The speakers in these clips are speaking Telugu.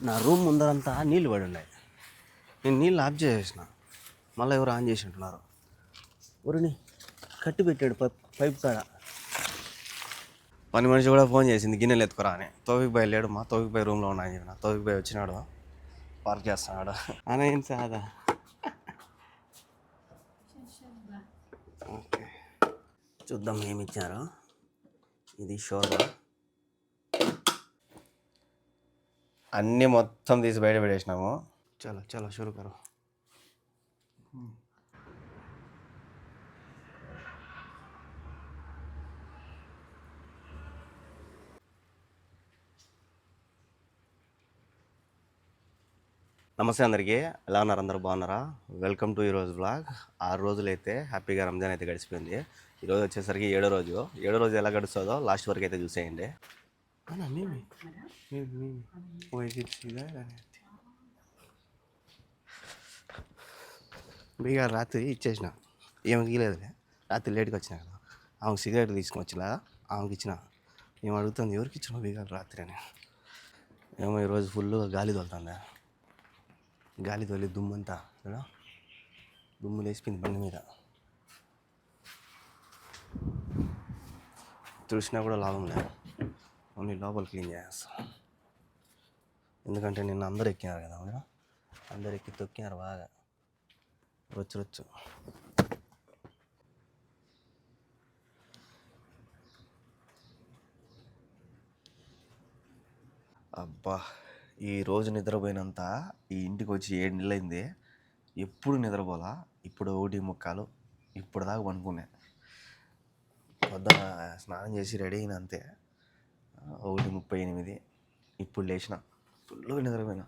నా రూమ్ ముందరంతా నీళ్ళు పడి ఉన్నాయి. నేను నీళ్ళు ఆఫ్ చేసేసిన, మళ్ళీ ఎవరు ఆన్ చేసి ఉంటున్నారు. ఊరిని కట్టి పెట్టాడు పైప్ కాడ. పని మనిషి కూడా ఫోన్ చేసింది గిన్నెలు ఎత్తుకురా అని. తోవిక్ బాయ్ లేడు, మా తోవిక్ బాయ్ రూమ్లో ఉన్నాయని చెప్పిన. తోవిక్ బాయ్ వచ్చినాడు, పార్క్ చేస్తున్నాడు అని. ఏం సాదా ఓకే, చూద్దాం ఏమి ఇచ్చారో. ఇది షోర్బా. అన్నీ మొత్తం తీసి బయట పెట్టేసినాము. చలో చలో షురు కరో. నమస్తే అందరికీ, ఎలా ఉన్నారు? అందరూ బాగున్నారా? వెల్కమ్ టు ఈరోజు బ్లాగ్. 6 రోజులు అయితే హ్యాపీగా రంజాన్ అయితే గడిచిపోయింది. ఈరోజు వచ్చేసరికి 7వ రోజు. 7వ రోజు ఎలా గడుస్తుందో లాస్ట్ వరకు అయితే చూసేయండి. బీగా రాత్రి ఇచ్చేసిన, ఏమి గీలేదులే. రాత్రి లేట్గా వచ్చినా కదా, ఆమెకు సిగరెట్ తీసుకుని వచ్చిలా, ఆమెకి ఇచ్చిన. ఏం అడుగుతుంది, ఎవరికి ఇచ్చిన బీగాలు రాత్రి అని. ఏమో ఈరోజు ఫుల్గా గాలి తోలుతుందా, గాలి తోలి దుమ్మంతా కదా, దుమ్ము లేచిపోయింది బండి మీద. తుడిచినా కూడా లాభం లేదు, ఓన్లీ లోపల క్లీన్ చేస్తాం. ఎందుకంటే నిన్న అందరు ఎక్కినారు కదా, అందరు ఎక్కి తొక్కినారు బాగా, రొచ్చు. అబ్బా, ఈ రోజు నిద్రపోయినంత ఈ ఇంటికి వచ్చి 7 నెలలు అయింది. ఎప్పుడు నిద్రపోలా. ఇప్పుడు 1:45, ఇప్పుడు దాకా పనుకునే. పొద్దున స్నానం చేసి రెడీ అయిన అంతే 1:38. ఇప్పుడు లేచిన, ఫుల్గా నిద్రపోయినా.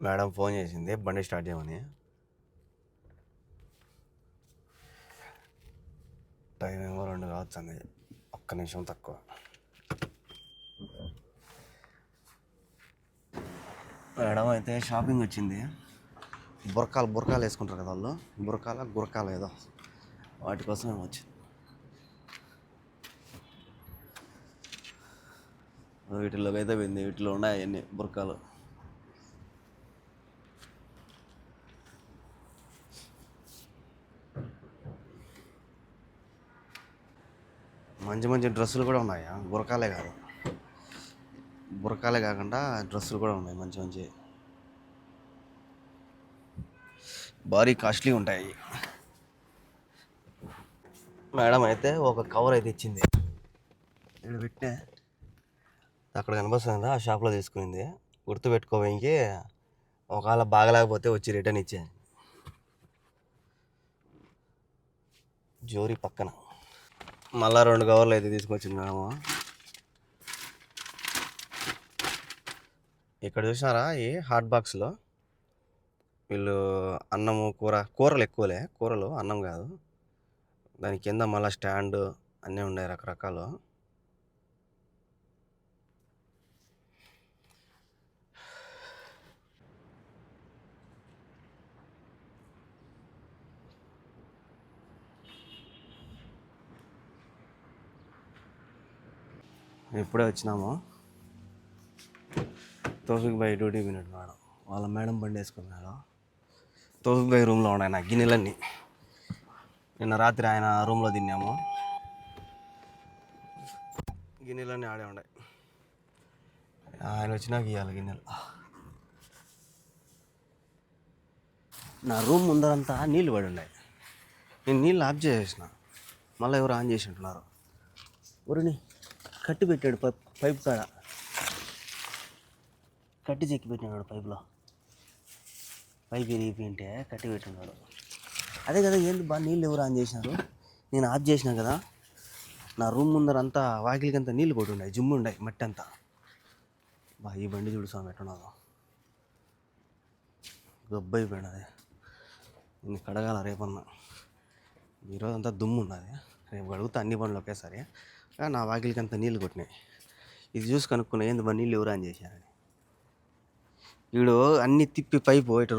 మేడం ఫోన్ చేసింది బండి స్టార్ట్ చేయమని. టైం ఏమో 2 కావచ్చు అంది, ఒక్క నిమిషం తక్కువ. మేడం అయితే షాపింగ్ వచ్చింది. బురకాలు వేసుకుంటారు కదా వాళ్ళు, గురకాలు ఏదో, వాటి కోసం ఏమో వచ్చింది. వీటిల్లోకి అయితే పోయింది. వీటిలో ఉన్నాయి అన్ని బురకాలు. మంచి డ్రెస్సులు కూడా ఉన్నాయా, బురకాలే కాకుండా డ్రెస్సులు కూడా ఉన్నాయి మంచి. భారీ కాస్ట్లీ ఉంటాయి. మేడం అయితే ఒక కవర్ అయితే ఇచ్చింది, ఇక్కడ పెట్టే, అక్కడ కనిపిస్తుంది, ఆ షాప్లో తీసుకునింది. గుర్తుపెట్టుకోవడానికి ఒకవేళ బాగలేకపోతే వచ్చి రిటర్న్ ఇచ్చే. జోరీ పక్కన మళ్ళా 2 కవర్లు అయితే తీసుకొచ్చింది మేడము. ఇక్కడ చూసినారా, ఈ హాట్ బాక్స్లో వీళ్ళు అన్నము కూరలు ఎక్కువలే, కూరలు అన్నం కాదు. దాని కింద మళ్ళీ స్టాండ్ అన్నీ ఉన్నాయి రకరకాలు. ఇప్పుడే వచ్చినాము. తోఫిక్ బాయ్ డ్యూటీ పోయినట్టు మేడం, వాళ్ళ మేడం బండి వేసుకున్నాడు. తోఫిక్ బాయ్ రూమ్లో ఉన్నాయి నా గిన్నెలన్నీ. నిన్న రాత్రి ఆయన రూమ్లో తిన్నాము, గిన్నెలన్నీ ఆడే ఉన్నాయి. ఆయన వచ్చినాక ఇవ్వాలి గిన్నెలు. నా రూమ్ ముందరంతా నీళ్ళు పడి ఉన్నాయి. నేను నీళ్ళు ఆఫ్ చేసేసిన, మళ్ళీ ఎవరు ఆన్ చేసి ఉంటున్నారు. ఊరిని కట్టి పెట్టాడు పైప్ కాడ, కట్టి చెక్కి పెట్టినాడు పైపులో. పైప్ ఇరిగిపోయింటే కట్టి పెట్టినాడు. అదే కదా, ఏంది బా నీళ్ళు ఎవరు ఆన్ చేసినారు? నేను ఆఫ్ చేసినా కదా. నా రూమ్ ముందరంతా వాకిలికంతా నీళ్ళు పడి ఉన్నాయి, జిమ్ము ఉన్నాయి, మట్టి అంతా. బా ఈ బండి చూడు స్వామి ఎట్టున్నదో, గబ్బు అయిపోయినది. నేను కడగాల రేపన్నా. ఈరోజంతా దుమ్ము ఉన్నది, రేపు కడుగుతా అన్ని బండ్లు ఒకేసారి. నా వాకిలికంతా నీళ్ళు కొట్టినాయి. ఇది చూసి కనుక్కున్నా, ఏంది బా నీళ్ళు ఎవరు ఆన్ చేశారని. వీడు అన్నీ తిప్పి పైపు ఇట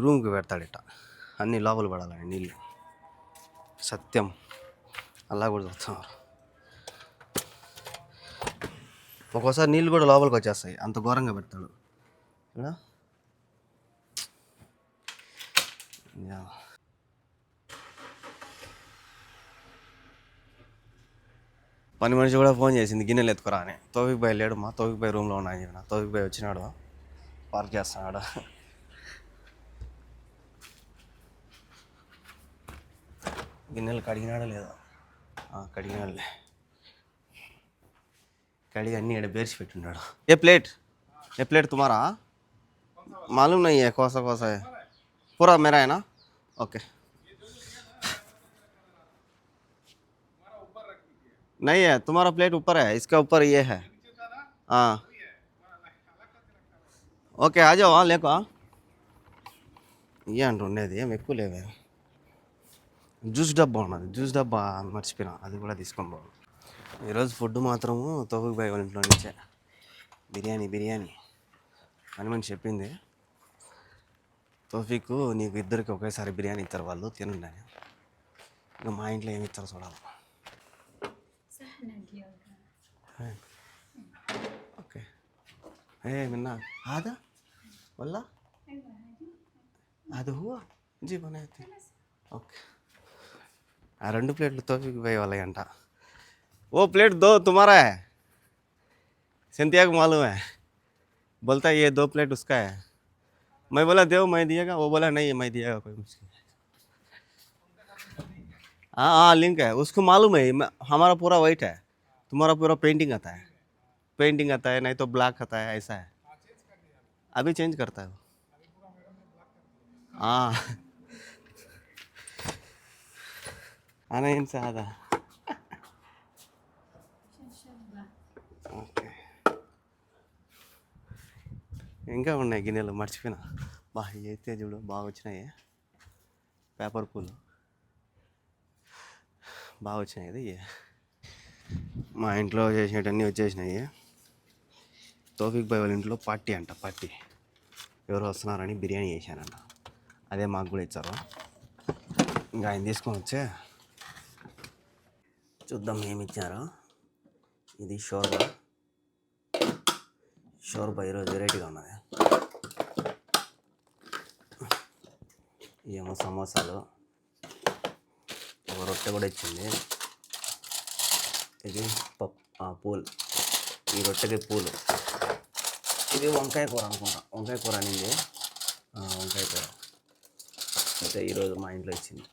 రూమ్కి పెడతాడు, ఇట అన్నీ లోపల పడాలని నీళ్ళు. సత్యం అలా కూడా చూస్తున్నారు. ఒక్కోసారి నీళ్ళు కూడా లోపలికి వచ్చేస్తాయి, అంత ఘోరంగా పెడతాడు ఇక్కడ. యా. పని మనిషి కూడా ఫోన్ చేసింది గిన్నెలు ఎత్తుకురా అని. తోవిక్ బాయ్ లేడు, మా తోవిక్ బాయ్ రూమ్లో ఉన్నాయని చెప్పిన. తోవిక్ బాయ్ వచ్చినాడు, పార్క్ చేస్తున్నాడు. గిన్నెలు కడిగినాడా లేదా? కడిగినాడులే. कड़ी अन्नी एड बेर्स पेट्टुन्नाडु. ये प्लेट तुम्हारा? मालूम नहीं है कौन सा है. पूरा मेरा है ना? ओके. नहीं है, तुम्हारा प्लेट ऊपर है, इसका ऊपर ये है. हाँ ओके, आ जाओ. लेको ये अंटुंडेदी ఏం ఎక్కువ లేవే. జ్యూస్ డబ్బా ఉన్నది, జ్యూస్ డబ్బా మర్చిపోయినా, అది కూడా తీసుకొని పోవాలి. ఈరోజు ఫుడ్ మాత్రము తోఫిక్ బాయ్ వాళ్ళ ఇంట్లో నుంచే. బిర్యానీ అని మనిషి చెప్పింది. తోఫిక్ నీకు ఇద్దరికి ఒకేసారి బిర్యానీ ఇస్తారు వాళ్ళు, తినండి అని. ఇంకా మా ఇంట్లో ఏమి ఇస్తారో చూడాలి. ఓకే మిన్నా ఆదా వల్ల అది హువా జీ బనాయితే. ఓకే, ఆ 2 ప్లేట్లు తోఫిక్ బాయ్ వాళ్ళవి అంట. वो प्लेट दो तुम्हारा है, सिंथिया को मालूम है. बोलता है ये 2 प्लेट उसका है. मैं बोला दो, मैं दिएगा. वो बोला नहीं मैं दिएगा, कोई मुश्किल. हाँ लिंक है, उसको मालूम है. हमारा पूरा वाइट है, तुम्हारा पूरा पेंटिंग आता है. नहीं तो ब्लैक आता है, ऐसा है. अभी चेंज करता है वो. हाँ आना इनसे आधा. ఓకే, ఇంకా ఉన్నాయి గిన్నెలు మర్చిపోయినా. అయితే చూడు బాగా వచ్చినాయి, పేపర్ పూలు బాగా వచ్చినాయి కదా. మా ఇంట్లో చేసినవన్నీ వచ్చేసినాయి. తోఫిక్ బాయ్ వాళ్ళ ఇంట్లో పార్టీ అంట, పార్టీ ఎవరు వస్తున్నారని బిర్యానీ చేశానంట. అదే మాకు కూడా ఇచ్చారు. ఇంకా ఆయన తీసుకొని వచ్చే చూద్దాం ఏమి ఇచ్చారో. ఇది షోర్బా ఈరోజు వెరైటీగా ఉన్నది. ఏమో సమోసాలు, ఒక రొట్టె కూడా ఇచ్చింది. ఇది పూలు, ఈ రొట్టెకి పూలు. ఇది వంకాయ కూర అనుకుంటా, వంకాయ కూర అనింది. వంకాయ కూర అయితే ఈరోజు మా ఇంట్లో ఇచ్చింది.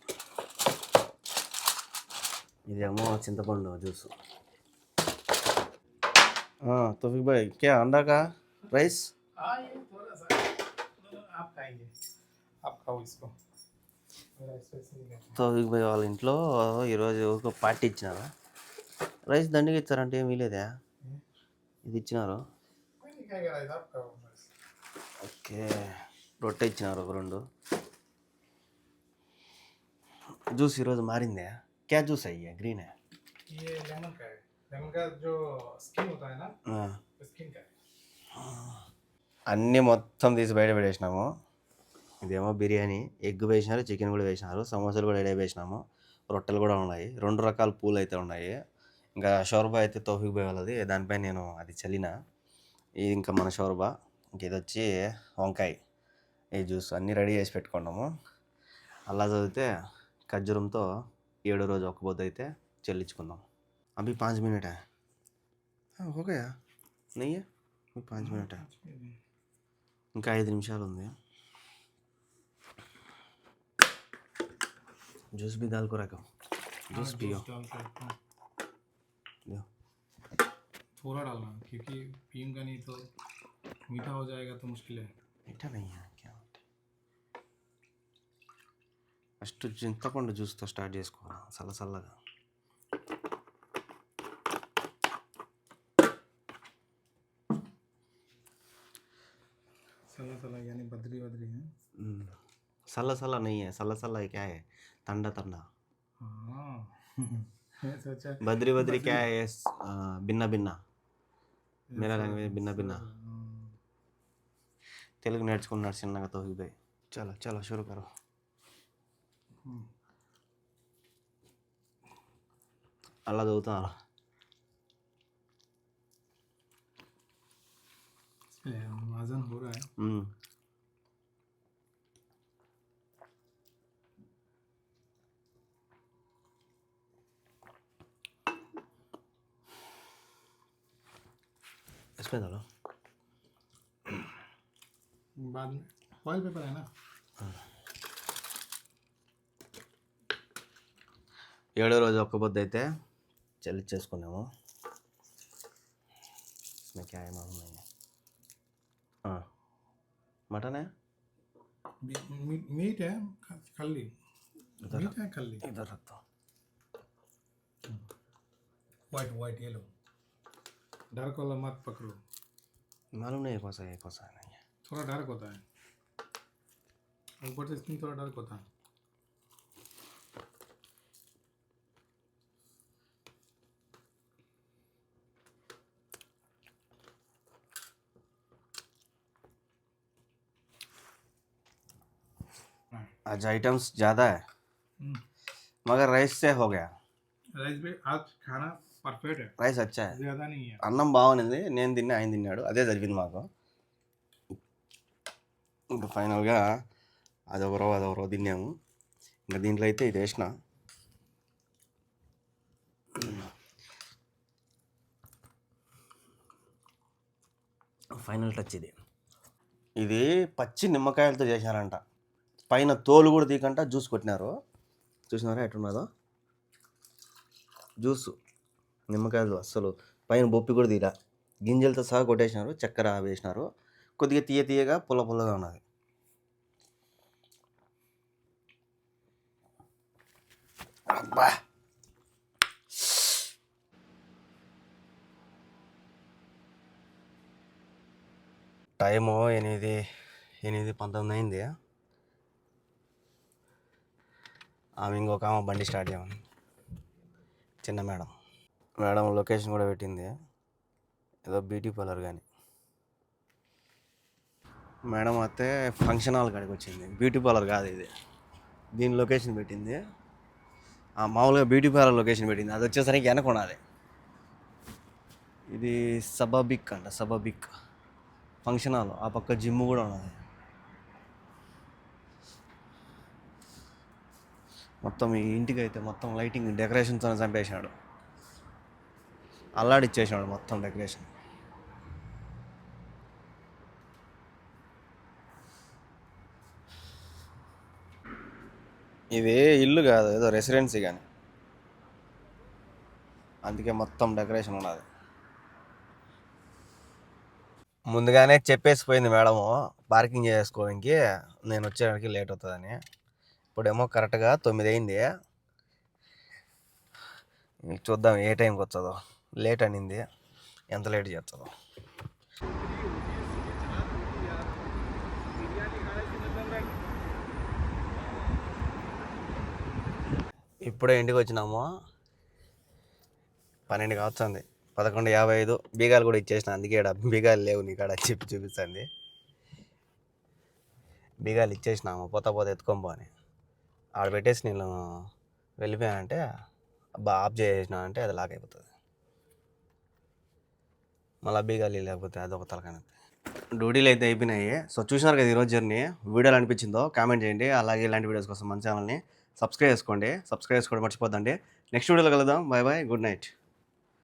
ఇదేమో చింతపండు జ్యూసు. तौफीक भाई क्या अंडा का राइस? आप खाएंगे, आप खाओ इसको. తౌఫీక్ భాయ్ వాళ్ళ ఇంట్లో ఈరోజు ఒక పార్టీ ఇచ్చినారు. రైస్ దండిగా ఇచ్చారంటే ఏమీ లేదా, ఇది ఇచ్చినారు. ఓకే, రొట్టె ఇచ్చినారు ఒక 2. జ్యూస్ ఈరోజు మారిందే. క్యా జ్యూస్ అయ్యా? గ్రీన్ है ये, लेमन का है. लेमन का जो स्किन होता है ना, स्किन का. అన్నీ మొత్తం తీసి బయట పెట్టేసినాము. ఇదేమో బిర్యానీ, ఎగ్ వేసినారు, చికెన్ కూడా వేసినారు, సమోసాలు కూడా రెడీ వేసినాము, రొట్టెలు కూడా ఉన్నాయి, 2 రకాల పూలు అయితే ఉన్నాయి. ఇంకా షోర్బా అయితే తౌఫీక్ భాయ్ వాళ్ళది, దానిపై నేను అది చల్లిన. ఇది ఇంకా మన షోర్బా. ఇంక ఇది వచ్చి వంకాయ, ఈ జ్యూస్ అన్నీ రెడీ చేసి పెట్టుకున్నాము. అలా చదివితే ఖర్జూరంతో 7వ రోజు ఒక్క పొద్దు అయితే చెల్లించుకుందాం. అవి 5 మినిట్ हो गया नहीं है, 5 मिनट है, ఇంకా 5 నిమిషాలు ఉంది. जूस भी डाल को रखो, जूस पियो. थोड़ा डालना क्योंकि पीऊंगा नहीं तो मीठा हो जाएगा तो मुश्किल है. मीठा नहीं है क्या? ఫస్ట్ చింతపండు జ్యూస్తో స్టార్ట్ చేసుకోవాలి, చల్లగా. सला यानी बद्री है. सला नहीं है, सला क्या है? ठंडा. हाँ बद्री क्या है? भिन्न मेरा लैंग्वेज भिन्न. తెలుగు నేర్చుకున్నాడు చిన్నగా తౌఫీక్ భాయ్. చలో షురూ కరో. అలా చదువుతున్నారు. आज़ान हो रहा है। इसमें डालो। बाद में फॉइल पेपर है ना। 7వ రోజు ఒక్క పొద్దు అయితే చెల్లించేసుకున్నాము. इसमें क्या है मालूम नहीं है. हाँ मटन है मीट है खल्ली। मीट है खल्ली। इधर रख दो. वाइट ये लो। डार्क वाला मत पकड़ो। मालूम नहीं है कौन सा है कौन सा नहीं है. थोड़ा डार्क होता है, ऊपर से स्किन थोड़ा डार्क होता है. आज आइटम्स ज़्यादा है मगर राइस से हो गया. राइस भी आज खाना परफेक्ट है, రైస్ अच्छा है. ज़्यादा नहीं है. అన్నం బాగుంది, నేను తిన్నా ఆయన తిన్నాడు, అదే జరిగింది మాకు. ఇంకా ఫైనల్గా అదొకరో తిన్నాము. ఇంకా దీంట్లో అయితే ఇది వేసిన ఫైనల్ టచ్. ఇది పచ్చి నిమ్మకాయలతో చేశారంట. పైన తోలు కూడా తీకంట జ్యూస్ కొట్టినారు. చూసినారా ఎట్టున్నదో జ్యూస్. నిమ్మకాయలు అస్సలు పైన బొప్పి కూడా తీరా, గింజలతో సహా కొట్టేసినారు. చక్కెర వేసినారు. కొద్దిగా తీయగా పుల్లగా ఉన్నది. అబ్బా టైము 8:19 అయింది. ఆమె ఇంకొక ఆమె బండి స్టార్ట్ చేయమని చిన్న మేడం లొకేషన్ కూడా పెట్టింది. ఏదో బ్యూటీ పార్లర్ కానీ మేడం అయితే ఫంక్షన్ హాల్ కాడికి వచ్చింది. బ్యూటీ పార్లర్ కాదు ఇది. దీని లొకేషన్ పెట్టింది మామూలుగా బ్యూటీ పార్లర్ లొకేషన్ పెట్టింది. అది వచ్చేసరికి వెనకున్నది. ఇది సబాబిక్ ఫంక్షన్ హాల్. ఆ పక్క జిమ్ కూడా ఉన్నది. మొత్తం ఈ ఇంటికి అయితే మొత్తం లైటింగ్ డెకరేషన్తో చంపేసినాడు. అల్లాడిచ్చేసినాడు మొత్తం డెకరేషన్. ఇది ఇల్లు కాదు, ఏదో రెసిడెన్సీ కానీ, అందుకే మొత్తం డెకరేషన్ ఉన్నది. ముందుగానే చెప్పేసిపోయింది మేడము పార్కింగ్ చేసుకోవడానికి, నేను వచ్చేడానికి లేట్ అవుతుందని. ఇప్పుడేమో కరెక్ట్గా 9 అయింది. చూద్దాం ఏ టైంకి వచ్చదో. లేట్ అనింది, ఎంత లేట్ చేస్తుందో. ఇప్పుడే ఇంటికి వచ్చినాము. 12 కావచ్చింది, 11:55. బీగాలు కూడా ఇచ్చేసిన. అందుకే బీగాలు లేవు నీకాడ చెప్పి చూపిస్తుంది. బీగాలు ఇచ్చేసినాము. పోతా ఎత్తుకొని పోని ఆడ పెట్టేసి నేను వెళ్ళిపోయానంటే ఆఫ్ చేసినానంటే అది లాక్ అయిపోతుంది. మళ్ళీ బీగాలు లేకపోతే అదొక తలకాయ. డ్యూటీలు అయితే అయిపోయినాయి. సో చూసినారు కదా ఈరోజు జర్నీ. వీడియోలు అనిపించిందో కామెంట్ చేయండి. అలాగే ఇలాంటి వీడియోస్ కోసం మన ఛానల్ని సబ్స్క్రైబ్ చేసుకోండి మర్చిపోద్దండి. నెక్స్ట్ వీడియోలో కలుద్దాం. Bye good night.